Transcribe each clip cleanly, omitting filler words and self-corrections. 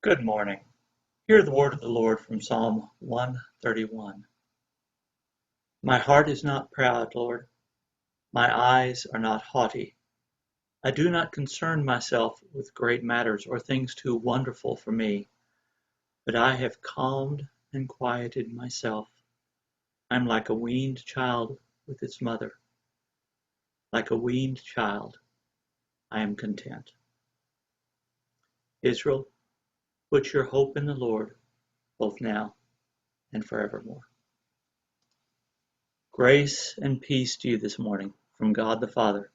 Good morning. Hear the word of the Lord from Psalm 131. My heart is not proud, Lord. My eyes are not haughty. I do not concern myself with great matters or things too wonderful for me, but I have calmed and quieted myself. I am like a weaned child with its mother. Like a weaned child, I am content. Israel, put your hope in the Lord, both now and forevermore. Grace and peace to you this morning from God the Father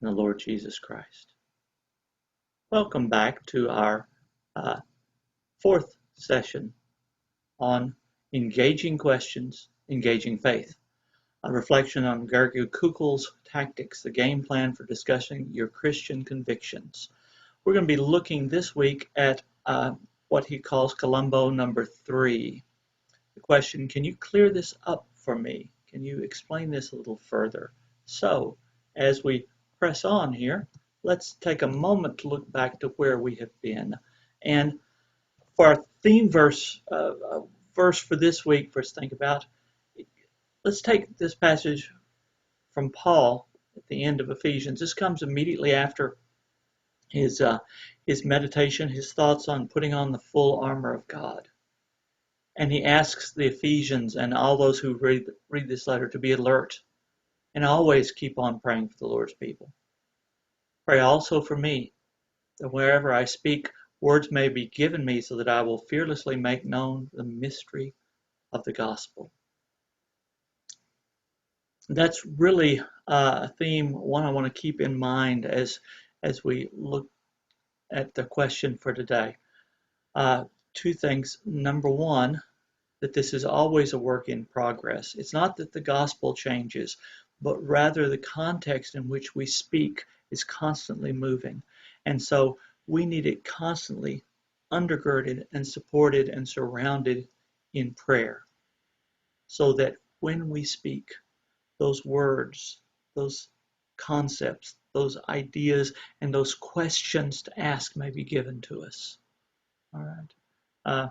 and the Lord Jesus Christ. Welcome back to our fourth session on engaging questions, engaging faith. A reflection on Gergu Kukel's tactics, the game plan for discussing your Christian convictions. We're going to be looking this week at what he calls Columbo number 3. The question, can you clear this up for me? Can you explain this a little further? So, as we press on here, let's take a moment to look back to where we have been. And for our theme verse for this week, for us to think about, let's take this passage from Paul at the end of Ephesians. This comes immediately after his meditation, his thoughts on putting on the full armor of God. And he asks the Ephesians and all those who read this letter to be alert and always keep on praying for the Lord's people. Pray also for me, that wherever I speak, words may be given me so that I will fearlessly make known the mystery of the gospel. That's really a theme, one I want to keep in mind as we look at the question for today. Two things. Number one, that this is always a work in progress. It's not that the gospel changes, but rather the context in which we speak is constantly moving. And so we need it constantly undergirded and supported and surrounded in prayer, so that when we speak, those words, those concepts, those ideas, and those questions to ask may be given to us. All right.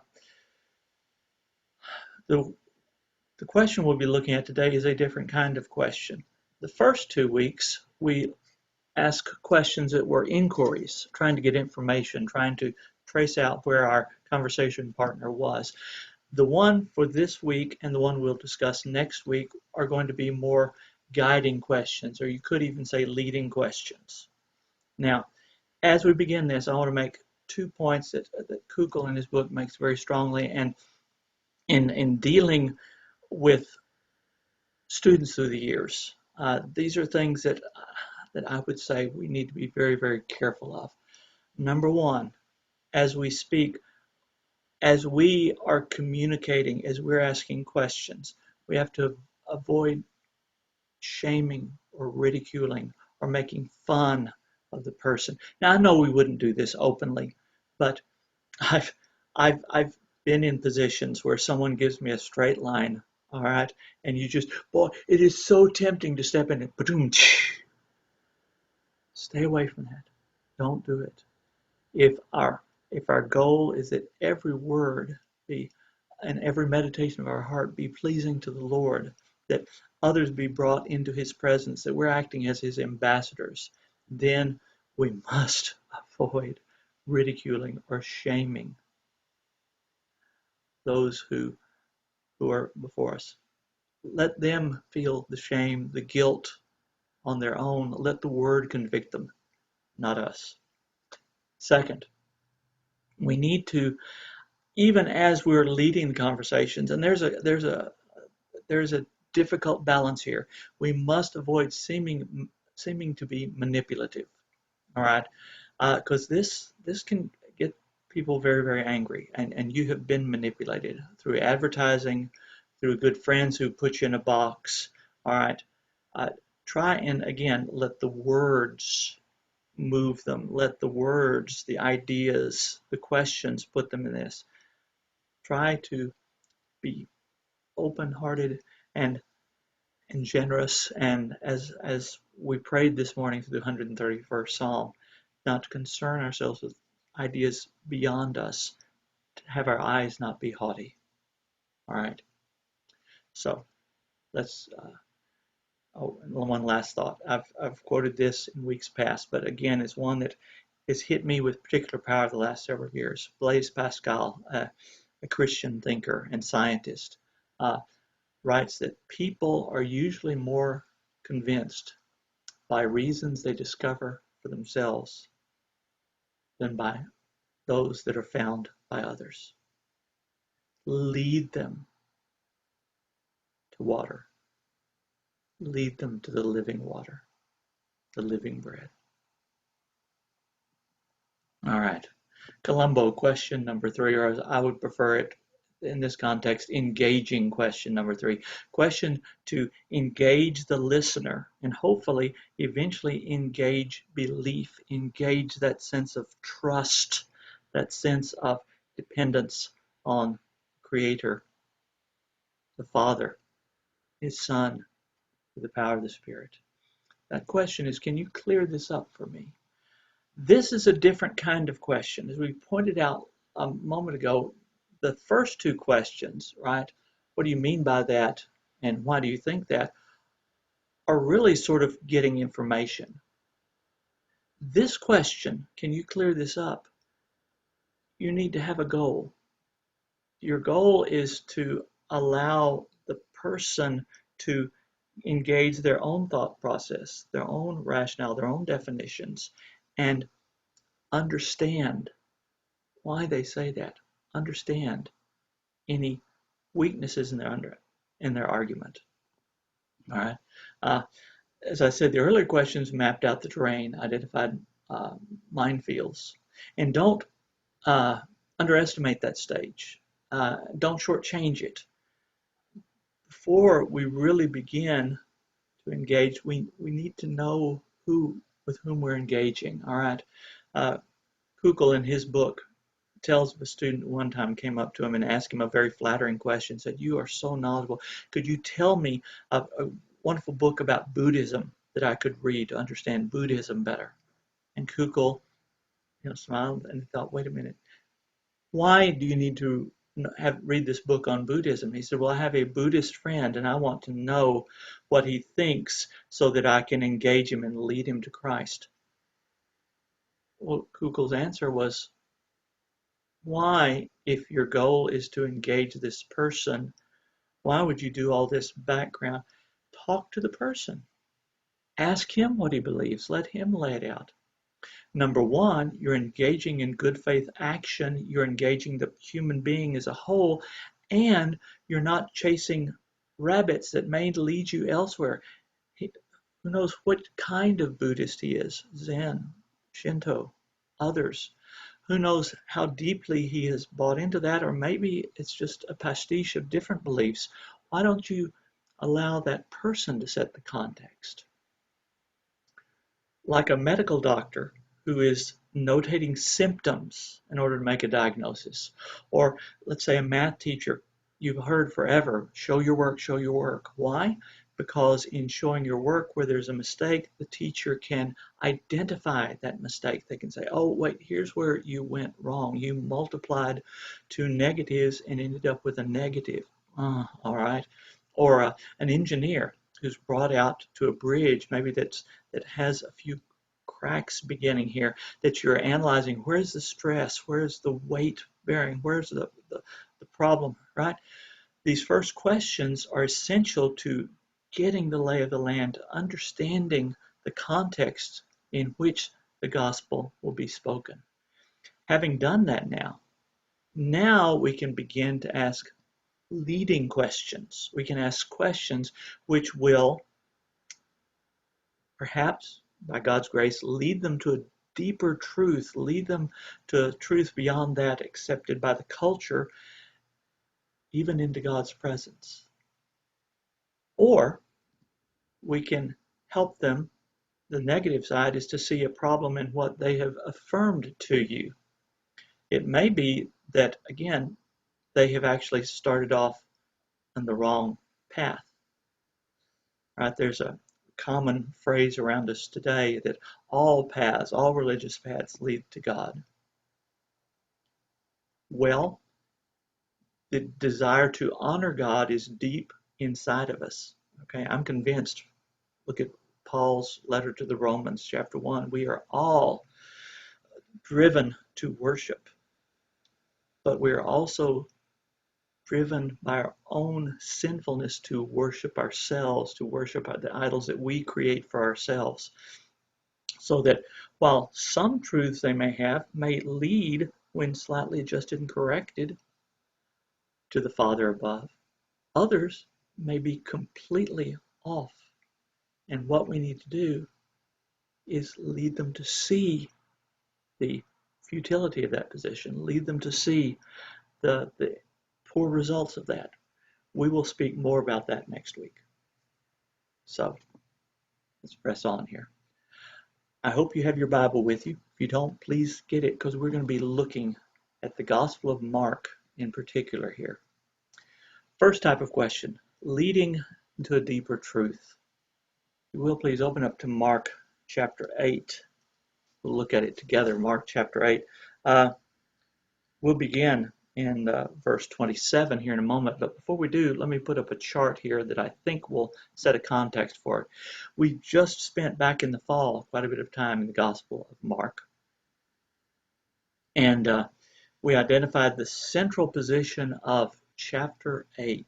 The question we'll be looking at today is a different kind of question. The first 2 weeks, we asked questions that were inquiries, trying to get information, trying to trace out where our conversation partner was. The one for this week and the one we'll discuss next week are going to be more guiding questions, or you could even say leading questions. Now, as we begin this, I want to make 2 points that Kukel in his book makes very strongly, and in dealing with students through the years. These are things that I would say we need to be very, very careful of. Number one, as we speak, as we are communicating, as we're asking questions, we have to avoid shaming or ridiculing or making fun of the person. Now, I know we wouldn't do this openly, but I've been in positions where someone gives me a straight line, all right, and you just, boy, it is so tempting to step in and ba-doom. Stay away from that. Don't do it. If our goal is that every word be and every meditation of our heart be pleasing to the Lord, that others be brought into his presence, that we're acting as his ambassadors, then we must avoid ridiculing or shaming those who are before us. Let them feel the shame, the guilt on their own. Let the word convict them, not us. Second, we need to, even as we're leading the conversations, and there's a difficult balance here. We must avoid seeming to be manipulative. All right, because this can get people very, very angry, and you have been manipulated through advertising, through good friends who put you in a box. All right, try and again let the words move them. Let the words, the ideas, the questions, put them in this. Try to be open-hearted and generous, and as we prayed this morning through the 131st Psalm, not to concern ourselves with ideas beyond us, to have our eyes not be haughty. All right. So let's. Oh, and one last thought. I've quoted this in weeks past, but again, it's one that has hit me with particular power the last several years. Blaise Pascal, a Christian thinker and scientist, uh, writes that people are usually more convinced by reasons they discover for themselves than by those that are found by others. Lead them to water. Lead them to the living water, the living bread. All right. Columbo, question number 3, or as I would prefer it in this context, engaging question number 3. Question to engage the listener and hopefully eventually engage belief, engage that sense of trust, that sense of dependence on the Creator, the Father, His Son, through the power of the Spirit. That question is, can you clear this up for me? This is a different kind of question. As we pointed out a moment ago, the first 2 questions, right? What do you mean by that? And why do you think that? Are really sort of getting information. This question, can you clear this up? You need to have a goal. Your goal is to allow the person to engage their own thought process, their own rationale, their own definitions, and understand why they say that. Understand any weaknesses in their argument. All right. As I said, the earlier questions mapped out the terrain, identified minefields, and don't underestimate that stage. Don't shortchange it. Before we really begin to engage, we need to know with whom we're engaging. All right. Kukul in his book tells a student one time came up to him and asked him a very flattering question, said, "You are so knowledgeable. Could you tell me a wonderful book about Buddhism that I could read to understand Buddhism better?" And Kukul, smiled and thought, "Wait a minute. Why do you need to read this book on Buddhism?" He said, "Well, I have a Buddhist friend and I want to know what he thinks so that I can engage him and lead him to Christ." Well, Kukul's answer was, why, if your goal is to engage this person, why would you do all this background? Talk to the person. Ask him what he believes. Let him lay it out. Number one, you're engaging in good faith action. You're engaging the human being as a whole, and you're not chasing rabbits that may lead you elsewhere. Who knows what kind of Buddhist he is? Zen, Shinto, others. Who knows how deeply he has bought into that, or maybe it's just a pastiche of different beliefs. Why don't you allow that person to set the context? Like a medical doctor who is notating symptoms in order to make a diagnosis, or let's say a math teacher you've heard forever, show your work, show your work. Why? Because in showing your work where there's a mistake, the teacher can identify that mistake. They can say, oh, wait, here's where you went wrong. You multiplied 2 negatives and ended up with a negative. All right. Or an engineer who's brought out to a bridge, maybe that has a few cracks beginning here, that you're analyzing. Where's the stress? Where's the weight bearing? Where's the problem, right? These first questions are essential to getting the lay of the land, understanding the context in which the gospel will be spoken. Having done that now we can begin to ask leading questions. We can ask questions which will, perhaps by God's grace, lead them to a deeper truth, lead them to a truth beyond that accepted by the culture, even into God's presence. Or we can help them. The negative side is to see a problem in what they have affirmed to you. It may be that, again, they have actually started off on the wrong path. Right? There's a common phrase around us today that all paths, all religious paths lead to God. Well, the desire to honor God is deep inside of us. Okay, I'm convinced. Look at Paul's letter to the Romans, chapter 1. We are all driven to worship, but we are also driven by our own sinfulness to worship ourselves, to worship the idols that we create for ourselves. So that while some truths they may have may lead, when slightly adjusted and corrected, to the Father above, others may be completely off. And what we need to do is lead them to see the futility of that position, lead them to see the poor results of that. We will speak more about that next week. So let's press on here. I hope you have your Bible with you. If you don't, please get it, because we're going to be looking at the Gospel of Mark in particular here. First type of question, leading into a deeper truth. If you will, please open up to Mark chapter 8. We'll look at it together, Mark chapter 8. We'll begin in verse 27 here in a moment, but before we do, let me put up a chart here that I think will set a context for it. We just spent back in the fall quite a bit of time in the Gospel of Mark, and we identified the central position of chapter 8.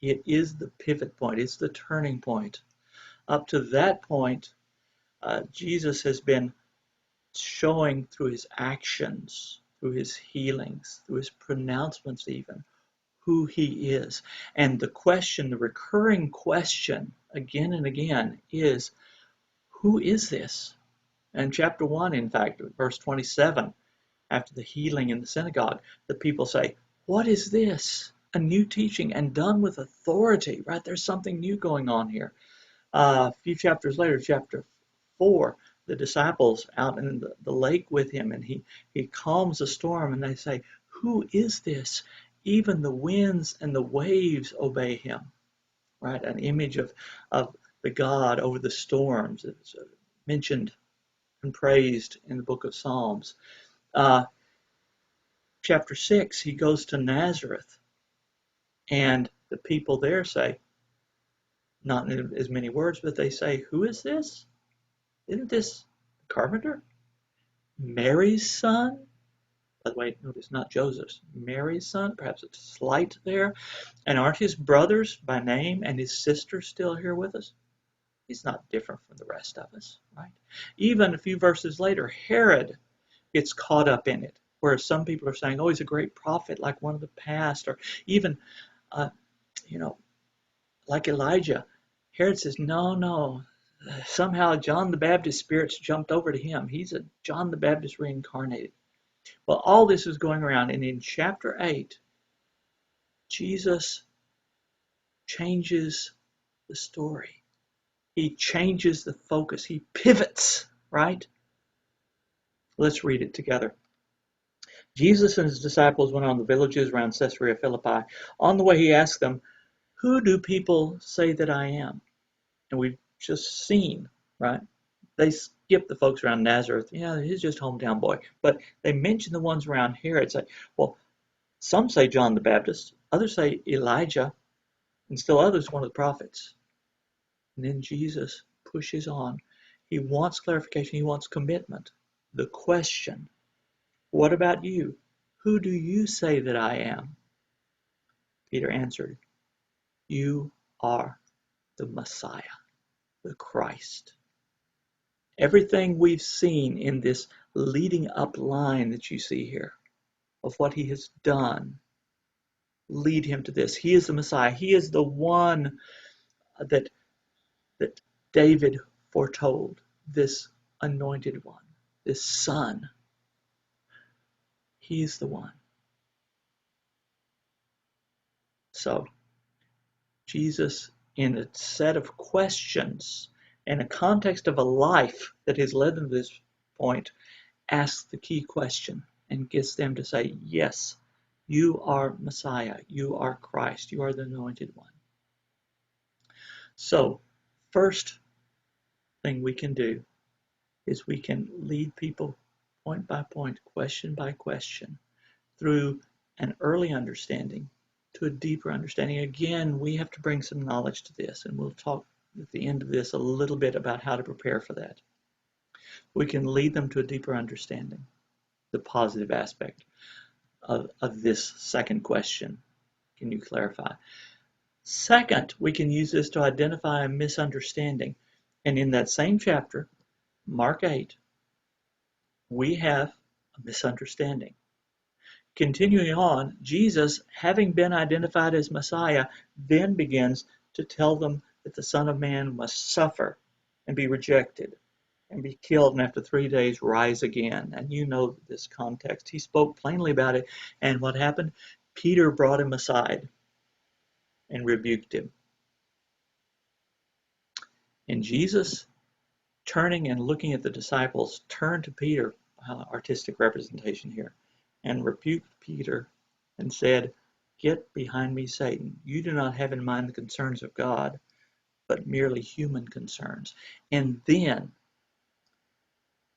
It is the pivot point, it's the turning point. Up to that point, Jesus has been showing through his actions, through his healings, through his pronouncements even, who he is. And the question, the recurring question again and again is, who is this? And chapter 1, in fact, verse 27, after the healing in the synagogue, the people say, what is this? A new teaching and done with authority, right? There's something new going on here. A few chapters later, chapter 4, the disciples out in the lake with him, and he calms the storm, and they say, who is this? Even the winds and the waves obey him, right? An image of the God over the storms. It's mentioned and praised in the book of Psalms. Chapter 6, he goes to Nazareth, and the people there say, not in as many words, but they say, who is this? Isn't this carpenter? Mary's son? By the way, notice not Joseph's, Mary's son. Perhaps it's slight there. And aren't his brothers by name and his sisters still here with us? He's not different from the rest of us, right? Even a few verses later, Herod gets caught up in it, where some people are saying, oh, he's a great prophet like one of the past, or even, like Elijah. Herod says, no, somehow John the Baptist's spirits jumped over to him. He's a John the Baptist reincarnated. Well, all this is going around, and in chapter 8, Jesus changes the story. He changes the focus. He pivots, right? Let's read it together. Jesus and his disciples went on the villages around Caesarea Philippi. On the way, he asked them, who do people say that I am? And we've just seen, right? They skip the folks around Nazareth. Yeah, he's just a hometown boy. But they mention the ones around here. It's like, well, some say John the Baptist, others say Elijah, and still others one of the prophets. And then Jesus pushes on. He wants clarification. He wants commitment. The question, what about you? Who do you say that I am? Peter answered, you are the Messiah, the Christ. Everything we've seen in this leading up line that you see here of what he has done lead him to this. He is the Messiah. He is the one that David foretold, this anointed one, this son. He's the one. So Jesus, in a set of questions and a context of a life that has led them to this point, asks the key question and gets them to say, yes, you are Messiah, you are Christ, you are the anointed one. So, first thing we can do is we can lead people point by point, question by question, through an early understanding to a deeper understanding. Again, we have to bring some knowledge to this, and we'll talk at the end of this a little bit about how to prepare for that. We can lead them to a deeper understanding, the positive aspect of this second question. Can you clarify? Second, we can use this to identify a misunderstanding. And in that same chapter, Mark 8, we have a misunderstanding. Continuing on, Jesus, having been identified as Messiah, then begins to tell them that the Son of Man must suffer and be rejected and be killed, and after 3 days rise again. And you know this context. He spoke plainly about it. And what happened? Peter brought him aside and rebuked him. And Jesus, turning and looking at the disciples, turned to Peter, artistic representation here, and rebuked Peter and said, "Get behind me, Satan. You do not have in mind the concerns of God, but merely human concerns." And then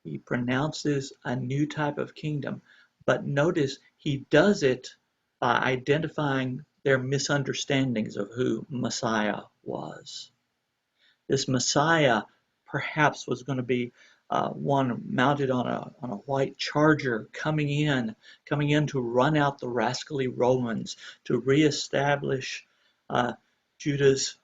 he pronounces a new type of kingdom. But notice he does it by identifying their misunderstandings of who Messiah was. This Messiah perhaps was going to be one mounted on a white charger coming in to run out the rascally Romans, to reestablish Judea's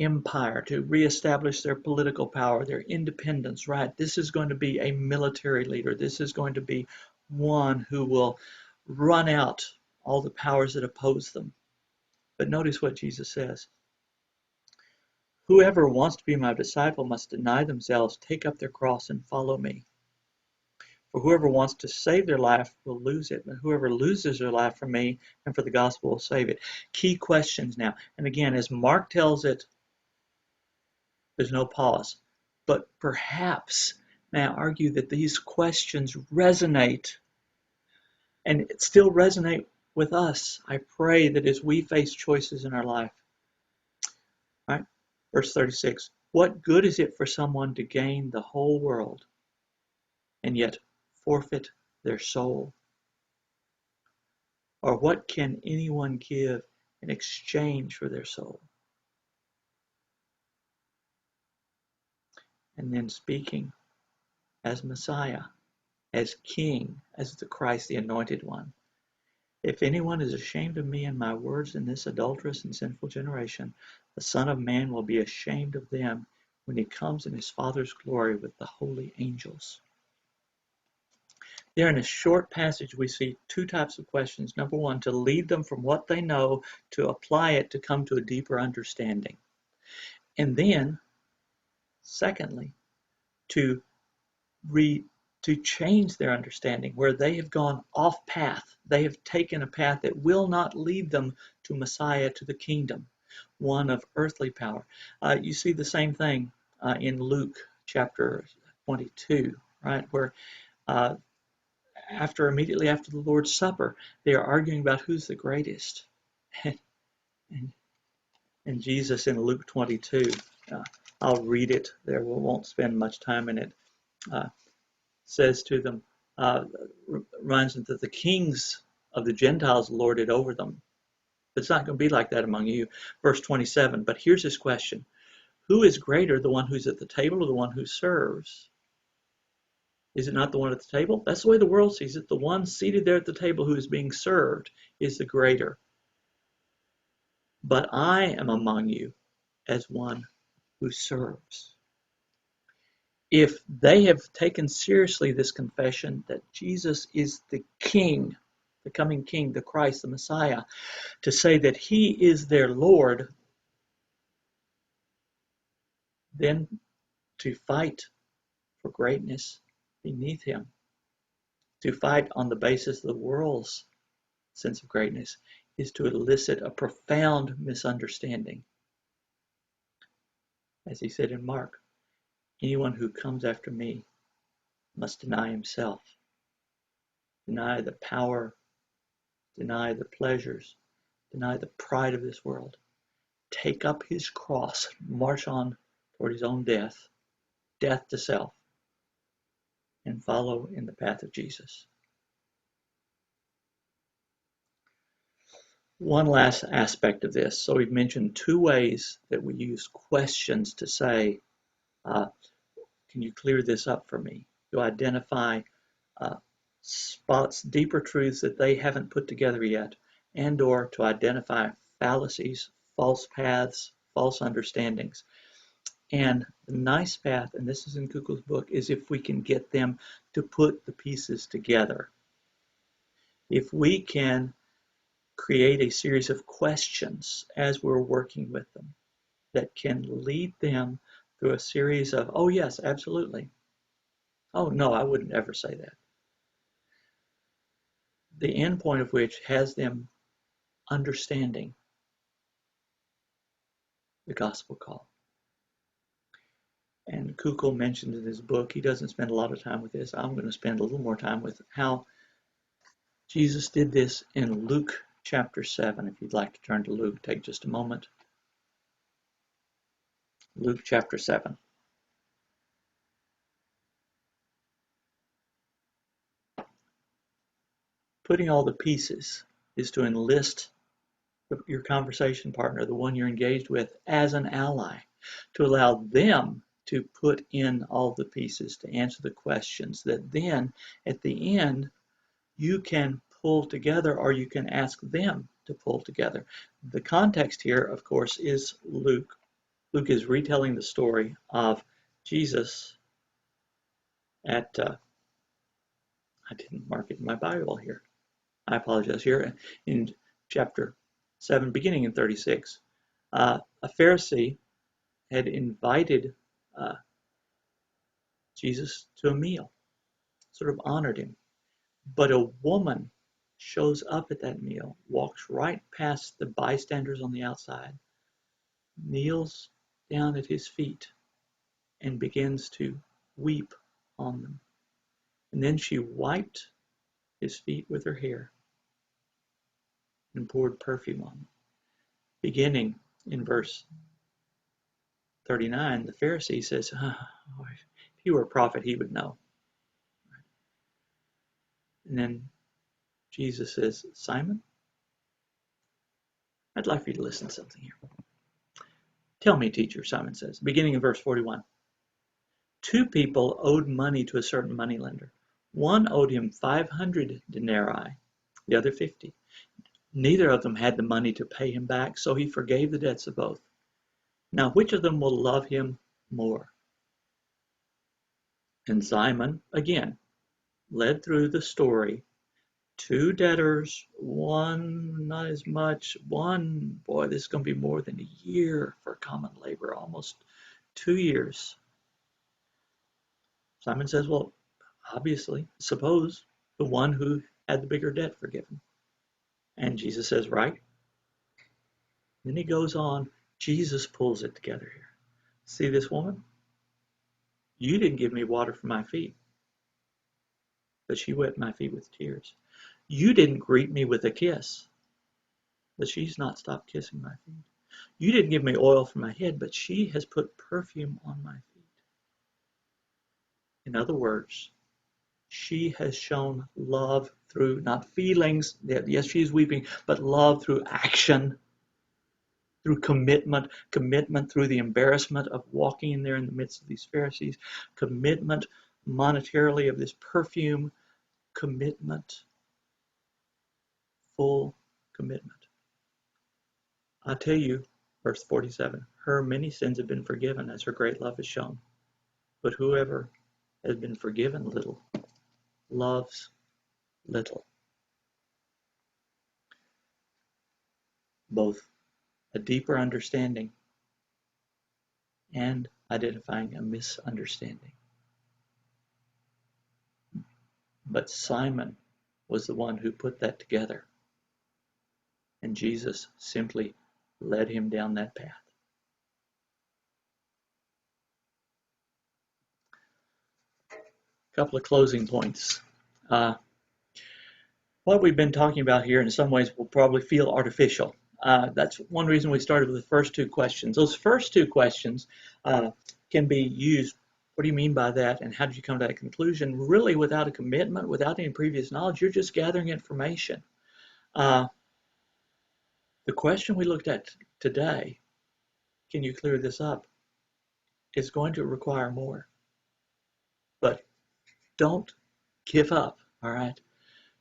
empire, to reestablish their political power, their independence, right? This is going to be a military leader. This is going to be one who will run out all the powers that oppose them. But notice what Jesus says. Whoever wants to be my disciple must deny themselves, take up their cross, and follow me. For whoever wants to save their life will lose it, but whoever loses their life for me and for the gospel will save it. Key questions now. And again, as Mark tells it, there's no pause. But perhaps, may I argue that these questions resonate and still resonate with us. I pray that as we face choices in our life, right? Verse 36, what good is it for someone to gain the whole world and yet forfeit their soul? Or what can anyone give in exchange for their soul? And then speaking as Messiah, as King, as the Christ, the Anointed One. If anyone is ashamed of me and my words in this adulterous and sinful generation, the Son of Man will be ashamed of them when he comes in his Father's glory with the holy angels. There in a short passage, we see two types of questions. Number one, to lead them from what they know to apply it to come to a deeper understanding. And then, secondly, to change their understanding where they have gone off path. They have taken a path that will not lead them to Messiah, to the kingdom, one of earthly power. You see the same thing in Luke chapter 22, right, where immediately after the Lord's Supper, they are arguing about who's the greatest. and Jesus in Luke 22, I'll read it there, we won't spend much time in it, says to them, reminds them that the kings of the Gentiles lord it over them. But it's not going to be like that among you. Verse 27, but here's his question. Who is greater, the one who's at the table or the one who serves? Is it not the one at the table? That's the way the world sees it. The one seated there at the table who is being served is the greater. But I am among you as one who serves. If they have taken seriously this confession that Jesus is the King, the coming King, the Christ, the Messiah, to say that he is their Lord, then to fight for greatness beneath him, to fight on the basis of the world's sense of greatness, is to elicit a profound misunderstanding. As he said in Mark, anyone who comes after me must deny himself, deny the power, deny the pleasures, deny the pride of this world, take up his cross, march on toward his own death to self, and follow in the path of Jesus. One last aspect of this. So we've mentioned two ways that we use questions to say, uh, can you clear this up for me? To identify spots, deeper truths that they haven't put together yet, and or to identify fallacies, false paths, false understandings. And the nice path, and this is in Kugel's book, is if we can get them to put the pieces together. If we can create a series of questions as we're working with them that can lead them through a series of, oh yes, absolutely. Oh no, I wouldn't ever say that. The end point of which has them understanding the gospel call. And Kukul mentioned in his book, he doesn't spend a lot of time with this. I'm going to spend a little more time with how Jesus did this in Luke chapter 7. If you'd like to turn to Luke, take just a moment. Luke chapter 7. Putting all the pieces is to enlist your conversation partner, the one you're engaged with, as an ally, to allow them to put in all the pieces to answer the questions that then at the end you can pull together, or you can ask them to pull together. The context here, of course, is Luke. Luke is retelling the story of Jesus at, I didn't mark it in my Bible here. I apologize here. In chapter 7, beginning in 36, a Pharisee had invited uh, Jesus to a meal, sort of honored him. But a woman shows up at that meal, walks right past the bystanders on the outside, kneels down at his feet, and begins to weep on them. And then she wiped his feet with her hair and poured perfume on them. Beginning in verse 39, the Pharisee says, if he were a prophet, he would know. And then Jesus says, Simon, I'd like for you to listen to something here. Tell me, teacher, Simon says, beginning in verse 41. Two people owed money to a certain moneylender. One owed him 500 denarii, the other 50. Neither of them had the money to pay him back, so he forgave the debts of both. Now, which of them will love him more? And Simon, again, led through the story. Two debtors, one not as much, one, boy, this is going to be more than a year for common labor, almost 2 years. Simon says, well, obviously, suppose the one who had the bigger debt forgiven. And Jesus says, right. Then he goes on, Jesus pulls it together here. See this woman? You didn't give me water for my feet, but she wet my feet with tears. You didn't greet me with a kiss, but she's not stopped kissing my feet. You didn't give me oil for my head, but she has put perfume on my feet. In other words, she has shown love through not feelings. Yes, she's weeping, but love through action, through commitment, commitment through the embarrassment of walking in there in the midst of these Pharisees, commitment monetarily of this perfume, commitment, full commitment. I tell you, verse 47, her many sins have been forgiven as her great love is shown. But whoever has been forgiven little loves little. Both a deeper understanding and identifying a misunderstanding. But Simon was the one who put that together. And Jesus simply led him down that path. A couple of closing points. What we've been talking about here in some ways will probably feel artificial. That's one reason we started with the first two questions. Those first two questions can be used. What do you mean by that? And how did you come to that conclusion? Really, without a commitment, without any previous knowledge, you're just gathering information. The question we looked at today, can you clear this up, is going to require more. But don't give up, all right?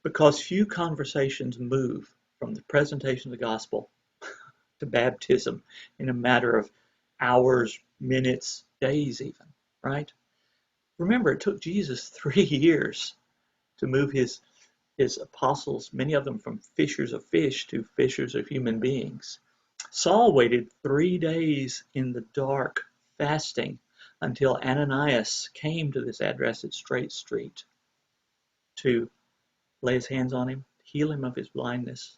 Because few conversations move from the presentation of the gospel to baptism in a matter of hours, minutes, days even, right? Remember, it took Jesus 3 years to move his apostles, many of them from fishers of fish to fishers of human beings. Saul waited 3 days in the dark, fasting, until Ananias came to this address at Straight Street to lay his hands on him, heal him of his blindness,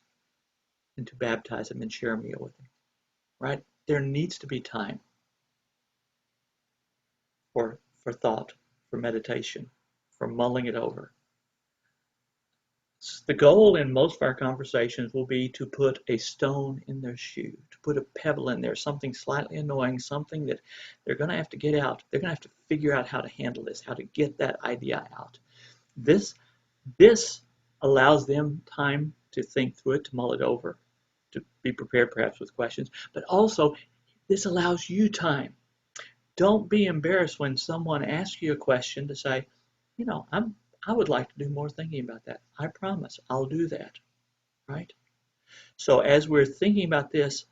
and to baptize him and share a meal with him. Right? There needs to be time for thought, for meditation, for mulling it over. The goal in most of our conversations will be to put a stone in their shoe, to put a pebble in there, something slightly annoying, something that they're going to have to get out. They're going to have to figure out how to handle this, how to get that idea out. This allows them time to think through it, to mull it over, to be prepared perhaps with questions, but also this allows you time. Don't be embarrassed when someone asks you a question to say, I would like to do more thinking about that. I promise I'll do that, right? So as we're thinking about this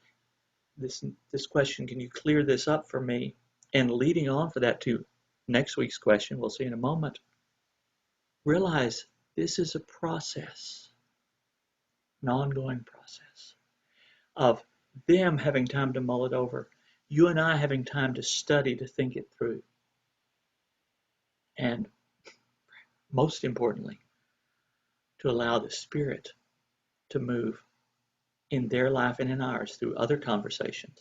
question, can you clear this up for me? And leading on for that to next week's question, we'll see in a moment, realize this is a process, an ongoing process of them having time to mull it over, you and I having time to study, to think it through, and most importantly, to allow the Spirit to move in their life and in ours through other conversations,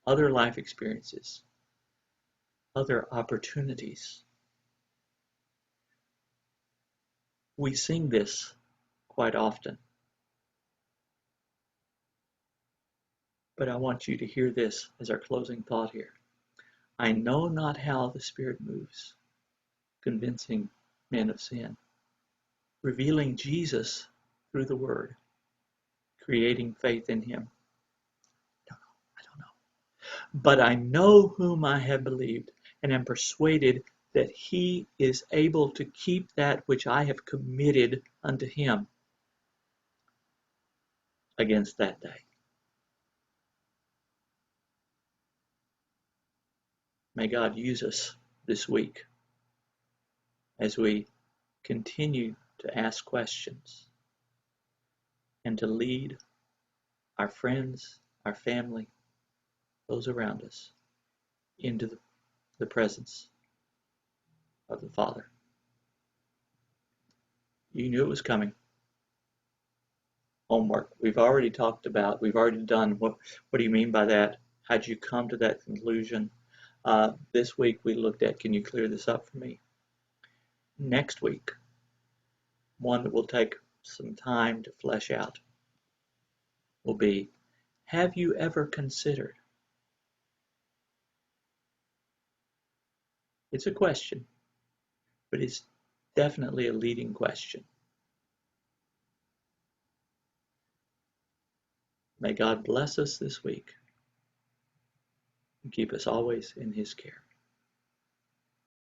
other life experiences, other opportunities. We sing this quite often, but I want you to hear this as our closing thought here. I know not how the Spirit moves, convincing men of sin, revealing Jesus through the Word, creating faith in Him. I don't know. But I know whom I have believed, and am persuaded that He is able to keep that which I have committed unto Him against that day. May God use us this week as we continue to ask questions and to lead our friends, our family, those around us into the presence of the Father. You knew it was coming. Homework. We've already done. What do you mean by that? How'd you come to that conclusion? This week we looked at, can you clear this up for me? Next week, one that will take some time to flesh out will be, have you ever considered? It's a question, but it's definitely a leading question. May God bless us this week and keep us always in His care.